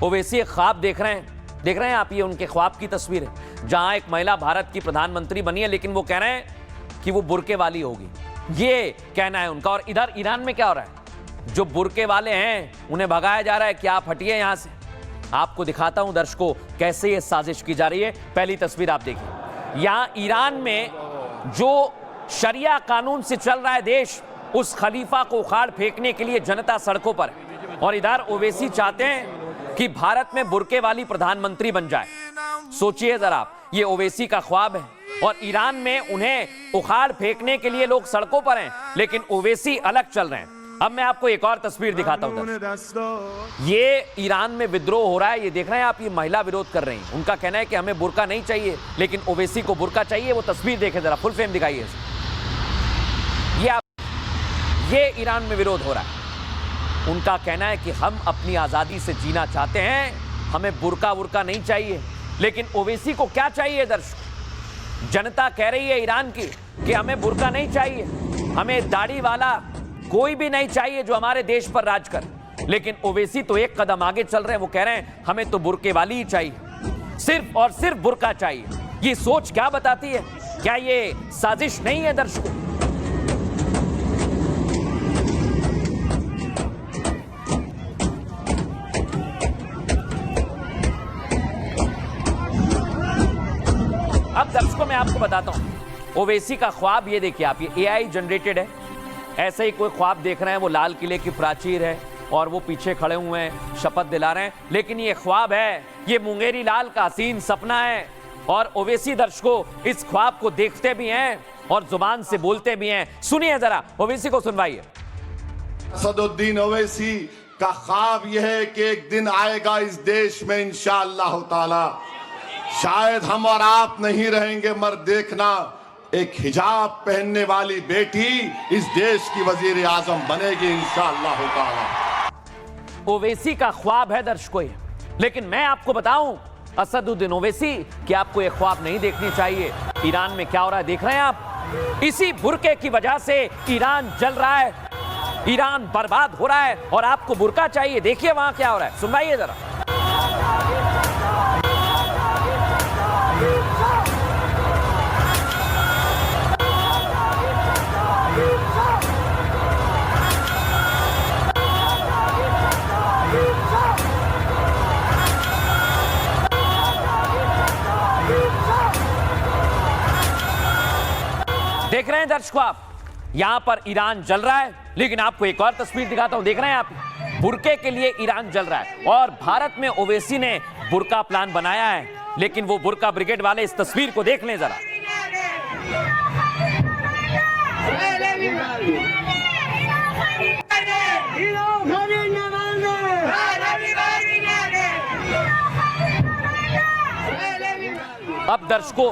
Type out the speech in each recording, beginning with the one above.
ओवैसी एक ख्वाब देख रहे हैं आप, ये उनके ख्वाब की तस्वीर है जहां एक महिला भारत की प्रधानमंत्री बनी है, लेकिन वो कह रहे हैं कि वो बुर्के वाली होगी, ये कहना है उनका। और इधर ईरान में क्या हो रहा है, जो बुर्के वाले हैं उन्हें भगाया जा रहा है कि आप हटिए यहां से। आपको दिखाता हूं दर्शकों कैसे ये साजिश की जा रही है। पहली तस्वीर आप देखिए, यहां ईरान में जो शरिया कानून से चल रहा है देश, उस खलीफा को उखाड़ फेंकने के लिए जनता सड़कों पर है। और इधर ओवैसी चाहते हैं कि भारत में बुर्के वाली प्रधानमंत्री बन जाए। सोचिए जरा, ये ओवैसी का ख्वाब है और ईरान में उन्हें उखाड़ फेंकने के लिए लोग सड़कों पर हैं, लेकिन ओवैसी अलग चल रहे हैं। अब मैं आपको एक और तस्वीर दिखाता हूं। ये ईरान में विद्रोह हो रहा है, ये देख रहे हैं आप, ये महिला विरोध कर रही हैं। उनका कहना है कि हमें बुर्का नहीं चाहिए, लेकिन ओवैसी को बुर्का चाहिए। वो तस्वीर देखें जरा, फुल फ्रेम दिखाइए। ये ईरान में विरोध हो रहा है। उनका कहना है कि हम अपनी आजादी से जीना चाहते हैं, हमें बुर्का वुर्का नहीं चाहिए। लेकिन ओवैसी को क्या चाहिए दर्शक? जनता कह रही है ईरान की कि हमें बुर्का नहीं चाहिए, हमें दाढ़ी वाला कोई भी नहीं चाहिए जो हमारे देश पर राज करे। लेकिन ओवैसी तो एक कदम आगे चल रहे हैं, वो कह रहे हैं हमें तो बुर्के वाली ही चाहिए, सिर्फ और सिर्फ बुर्का चाहिए। ये सोच क्या बताती है? क्या ये साजिश नहीं है दर्शकों? अब दर्शकों मैं आपको बताता हूं, ओवैसी का ख्वाब ये देखिए आप, ये AI जनरेटेड है। ऐसे ही कोई ख्वाब देख रहे हैं, वो लाल किले की प्राचीर है और वो पीछे खड़े हुए हैं, शपथ दिला रहे हैं, लेकिन ये ख्वाब है, ये मुंगेरी लाल का हसीन सपना है। और ओवैसी दर्शकों इस ख्वाब को देखते भी हैं और जुबान से बोलते भी हैं। सुनिए जरा, ओवैसी को सुनवाइए। असदुद्दीन ओवैसी का ख्वाब यह है कि एक दिन आएगा इस देश में इंशाअल्लाह ताला, शायद हम और आप नहीं रहेंगे मगर देखना, एक हिजाब पहनने वाली बेटी इस देश की वजीर आजम बनेगी इंशाअल्लाह ताला। ओवैसी का ख्वाब है दर्शकों ये, लेकिन मैं आपको बताऊं असदुद्दीन ओवैसी कि आपको ये ख्वाब नहीं देखनी चाहिए। ईरान में क्या हो रहा है देख रहे हैं आप, इसी बुर्के की वजह से ईरान जल रहा है, ईरान बर्बाद हो रहा है और आपको बुर्का चाहिए। देखिए वहां क्या हो रहा है, सुनवाइए जरा। देख रहे हैं दर्शकों आप, यहां पर ईरान जल रहा है, लेकिन आपको एक और तस्वीर दिखाता हूं। देख रहे हैं आप, बुर्के के लिए ईरान जल रहा है और भारत में ओवैसी ने बुर्का प्लान बनाया है, लेकिन वो बुर्का ब्रिगेड वाले इस तस्वीर को देख लें जरा। अब दर्शकों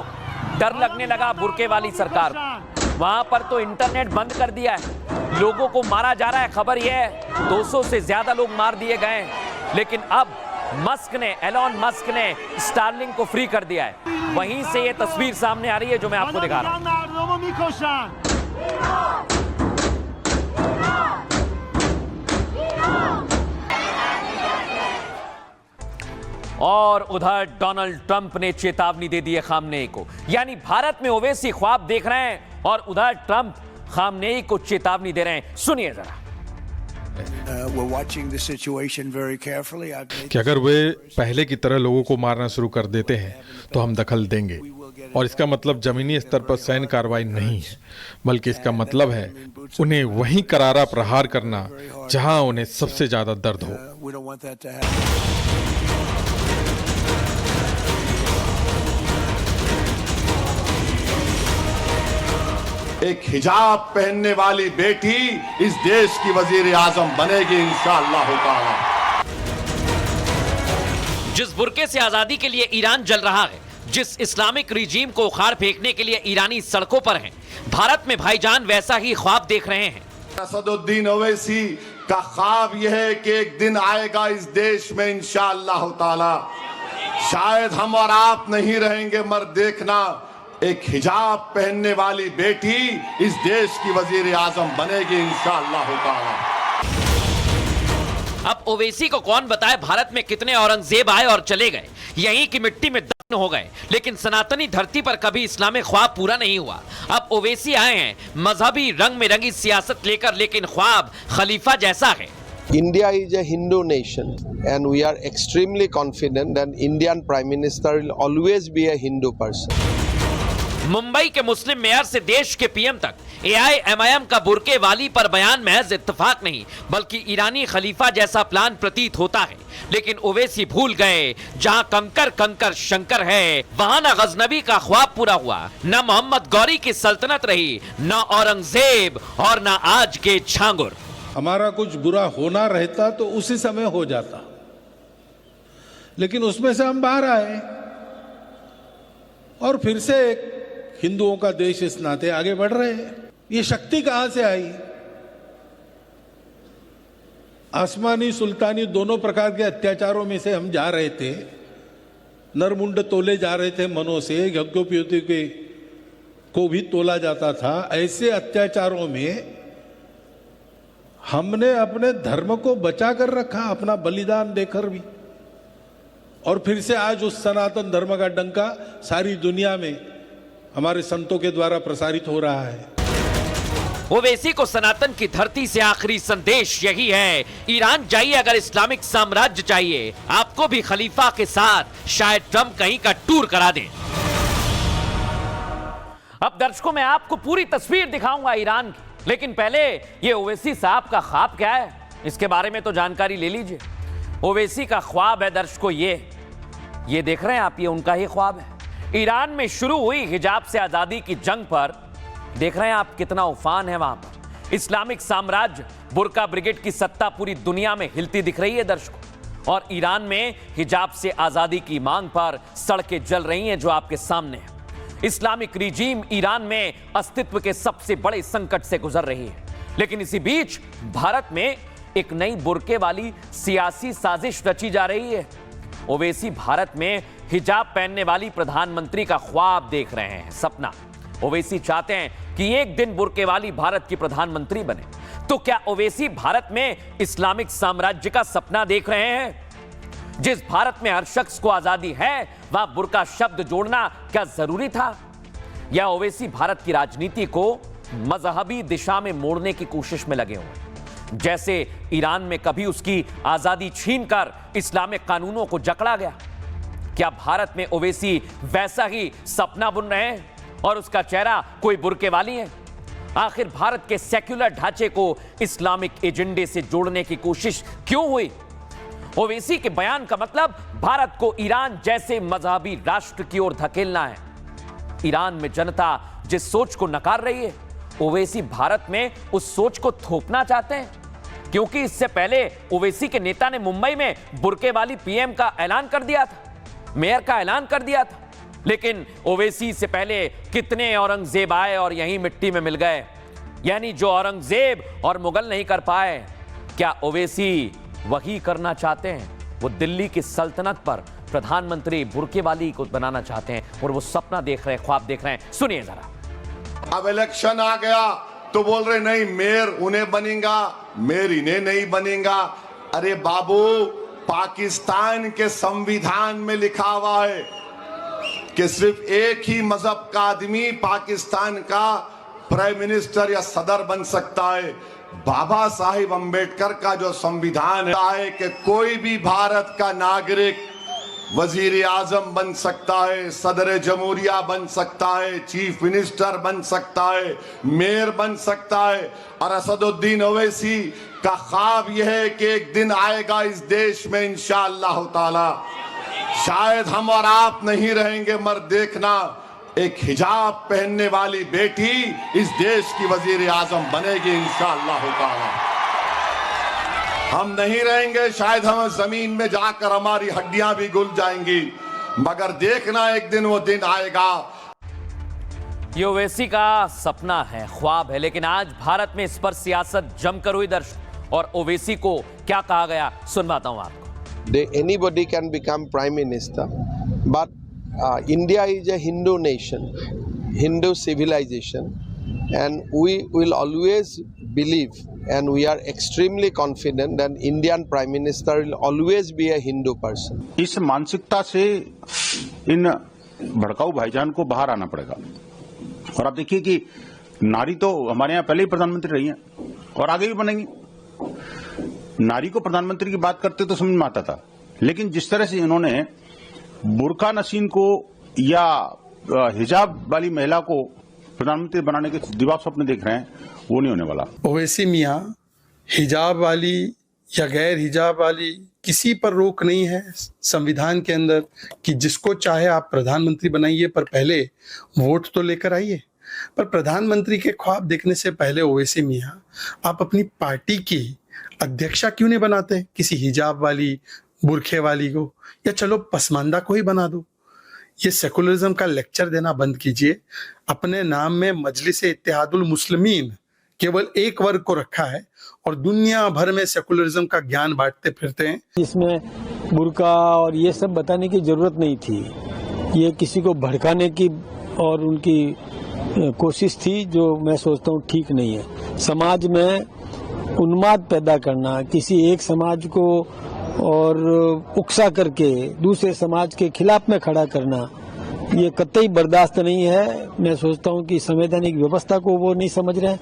डर लगने लगा बुर्के वाली सरकार को। वहां पर तो इंटरनेट बंद कर दिया है, लोगों को मारा जा रहा है। खबर यह है 200 से ज्यादा लोग मार दिए गए हैं। लेकिन अब एलॉन मस्क ने स्टारलिंक को फ्री कर दिया है। वहीं से ये तस्वीर सामने आ रही है जो मैं आपको दिखा रहा हूं। और उधर डोनाल्ड ट्रंप ने चेतावनी दे दी है खामनेई को। यानी भारत में ओवैसी ख्वाब देख रहे हैं और उधर ट्रंप खामनेई को चेतावनी दे रहे हैं। सुनिए जरा। कि अगर वे पहले की तरह लोगों को मारना शुरू कर देते हैं तो हम दखल देंगे। और इसका मतलब जमीनी स्तर पर सैन्य कार्रवाई नहीं है, बल्कि इसका मतलब है उन्हें वहीं करारा प्रहार करना जहां उन्हें सबसे ज्यादा दर्द हो। एक हिजाब पहनने वाली बेटी इस देश की वजीर आजम बनेगी इंशाअल्लाह ताला। जिस बुर्के से आजादी के लिए ईरान जल रहा है, जिस इस्लामिक रिजीम को उखाड़ फेंकने के लिए ईरानी सड़कों पर हैं, भारत में भाईजान वैसा ही ख्वाब देख रहे हैं। असदुद्दीन ओवैसी का ख्वाब यह है कि एक दिन आएगा इस देश में इंशाअल्लाह ताला, शायद हम और आप नहीं रहेंगे मगर देखना, एक हिजाब पहनने वाली बेटी इस देश की वजीर आजम बनेगी इंशाअल्लाह ताला। अब ओवैसी को कौन बताए भारत में कितने औरंगजेब आए और चले गए, यहीं की मिट्टी में दफन हो गए, लेकिन सनातनी धरती पर कभी इस्लामी ख्वाब पूरा नहीं हुआ। अब ओवैसी आए हैं मजहबी रंग में रंगी सियासत लेकर, लेकिन ख्वाब खलीफा जैसा है। India is a Hindu nation and we are extremely confident that Indian Prime Minister will always be a Hindu person. Mumbai के मुस्लिम मेयर से देश के पीएम तक AIMIM का बुर्के वाली पर बयान महज इत्तेफाक नहीं बल्कि ईरानी खलीफा जैसा प्लान प्रतीत होता है। लेकिन ओवैसी भूल गए जहां कंकर कंकर शंकर है वहां न गजनबी का ख्वाब पूरा हुआ, न मोहम्मद गौरी की सल्तनत रही, न औरंगजेब और न आज के छांगुर। हमारा कुछ बुरा होना रहता तो उसी समय हो जाता, लेकिन उसमें से हम बाहर आए और फिर से एक हिंदुओं का देश इस नाते आगे बढ़ रहे हैं। ये शक्ति कहां से आई? आसमानी सुल्तानी दोनों प्रकार के अत्याचारों में से हम जा रहे थे, नरमुंड तोले जा रहे थे मनों से, यज्ञोपवीत को भी तोला जाता था। ऐसे अत्याचारों में हमने अपने धर्म को बचा कर रखा, अपना बलिदान देकर भी, और फिर से आज उस सनातन धर्म का डंका सारी दुनिया में हमारे संतों के द्वारा प्रसारित हो रहा है। ओवैसी को सनातन की धरती से आखिरी संदेश यही है, ईरान जाइए अगर इस्लामिक साम्राज्य चाहिए, आपको भी खलीफा के साथ शायद ट्रंप कहीं का टूर करा दें। अब दर्शकों मैं आपको पूरी तस्वीर दिखाऊंगा ईरान की, लेकिन पहले ये ओवैसी साहब का ख्वाब क्या है इसके बारे में तो जानकारी ले लीजिए। ओवैसी का ख्वाब है दर्शकों ये देख रहे हैं आप, ये उनका ही ख्वाब है। ईरान में शुरू हुई हिजाब से आजादी की जंग पर देख रहे हैं आप कितना उफान है वहां पर। इस्लामिक साम्राज्य बुर्का ब्रिगेड की सत्ता पूरी दुनिया में हिलती दिख रही है दर्शकों, और ईरान में हिजाब से आजादी की मांग पर सड़कें जल रही हैं जो आपके सामने है। इस्लामिक रिजीम ईरान में अस्तित्व के सबसे बड़े संकट से गुजर रही है, लेकिन इसी बीच भारत में एक नई बुर्के वाली सियासी साजिश रची जा रही है। ओवैसी भारत में हिजाब पहनने वाली प्रधानमंत्री का ख्वाब देख रहे हैं, सपना। ओवैसी चाहते हैं कि एक दिन बुर्के वाली भारत की प्रधानमंत्री बने। तो क्या ओवैसी भारत में इस्लामिक साम्राज्य का सपना देख रहे हैं? जिस भारत में हर शख्स को आजादी है वहां बुर्का शब्द जोड़ना क्या जरूरी था? या ओवैसी भारत की राजनीति को मजहबी दिशा में मोड़ने की कोशिश में लगे हुए, जैसे ईरान में कभी उसकी आजादी छीनकर इस्लामिक कानूनों को जकड़ा गया? क्या भारत में ओवैसी वैसा ही सपना बुन रहे हैं और उसका चेहरा कोई बुर्के वाली है? आखिर भारत के सेक्युलर ढांचे को इस्लामिक एजेंडे से जोड़ने की कोशिश क्यों हुई? ओवैसी के बयान का मतलब भारत को ईरान जैसे मजहबी राष्ट्र की ओर धकेलना है। ईरान में जनता जिस सोच को नकार रही है, ओवैसी भारत में उस सोच को थोपना चाहते हैं, क्योंकि इससे पहले ओवैसी के नेता ने मुंबई में बुर्के वाली पीएम का ऐलान कर दिया था, मेयर का ऐलान कर दिया था। लेकिन ओवैसी से पहले कितने औरंगजेब आए और यहीं मिट्टी में मिल गए। यानी जो औरंगजेब और मुगल नहीं कर पाए, क्या ओवैसी वही करना चाहते हैं? वो दिल्ली की सल्तनत पर प्रधानमंत्री बुर्के वाली को बनाना चाहते हैं और वो सपना देख रहे हैं, ख्वाब देख रहे हैं। सुनिए जरा। अब इलेक्शन आ गया तो बोल रहे नहीं मेयर उन्हें बनेगा, मेयर इन्हें नहीं बनेगा। अरे बाबू, पाकिस्तान के संविधान में लिखा हुआ है कि सिर्फ एक ही मजहब का आदमी पाकिस्तान का प्राइम मिनिस्टर या सदर बन सकता है। बाबा साहिब अंबेडकर का जो संविधान है कि कोई भी भारत का नागरिक वजीर आजम बन सकता है, सदर जमहूरिया बन सकता है, चीफ मिनिस्टर बन सकता है, मेयर बन सकता है। और असदुद्दीन ओवैसी का ख्वाब यह है कि एक दिन आएगा इस देश में इंशाअल्लाह ताला, शायद हम और आप नहीं रहेंगे मगर देखना, एक हिजाब पहनने वाली बेटी इस देश की वजीर आजम बनेगी इंशाअल्लाह ताला। हम नहीं रहेंगे, शायद हम जमीन में जाकर हमारी हड्डियां भी घुल जाएंगी, मगर देखना एक दिन वो दिन आएगा। ये ओवैसी का सपना है, ख्वाब है, लेकिन आज भारत में इस पर सियासत जमकर हुई दर्शक। और ओवैसी को क्या कहा गया सुनवाता हूं आपको। Anybody can become prime minister, but India is a Hindu nation, Hindu civilization, and we will always believe and we are extremely confident that Indian Prime Minister will always be a Hindu person. इस मानसिकता से इन भड़काऊ भाईजान को बाहर आना पड़ेगा। और आप देखिए कि नारी तो हमारे यहाँ पहले ही प्रधानमंत्री रही हैं और आगे भी बनेंगी। नारी को प्रधानमंत्री की बात करते तो समझ में आता था, लेकिन जिस तरह से इन्होंने बुर्का नसीन को या हिजाब वाली महिला को प्रधानमंत्री बनाने के दिवास्वप्न स्वप्न देख रहे हैं, वो नहीं होने वाला। ओवैसी मियां, हिजाब वाली या गैर हिजाब वाली किसी पर रोक नहीं है संविधान के अंदर कि जिसको चाहे आप प्रधानमंत्री बनाइए, पर पहले वोट तो लेकर आइए। पर प्रधानमंत्री के ख्वाब देखने से पहले ओवैसी मियां, आप अपनी पार्टी की अध्यक्षा क्यों नहीं बनाते किसी हिजाब वाली, बुरखे वाली को, या चलो पसमानदा को ही बना दो। ये सेकुलरिज्म का लेक्चर देना बंद कीजिए। अपने नाम में मजलिस-ए-इत्तेहादुल मुस्लिमीन केवल एक वर्ग को रखा है और दुनिया भर में सेकुलरिज्म का ज्ञान बांटते फिरते हैं। इसमें बुर्का और ये सब बताने की जरूरत नहीं थी। ये किसी को भड़काने की और उनकी कोशिश थी, जो मैं सोचता हूँ ठीक नहीं है। समाज में उन्माद पैदा करना, किसी एक समाज को और उकसा करके दूसरे समाज के खिलाफ में खड़ा करना, ये कतई बर्दाश्त नहीं है। मैं सोचता हूँ कि संवैधानिक व्यवस्था को वो नहीं समझ रहे हैं।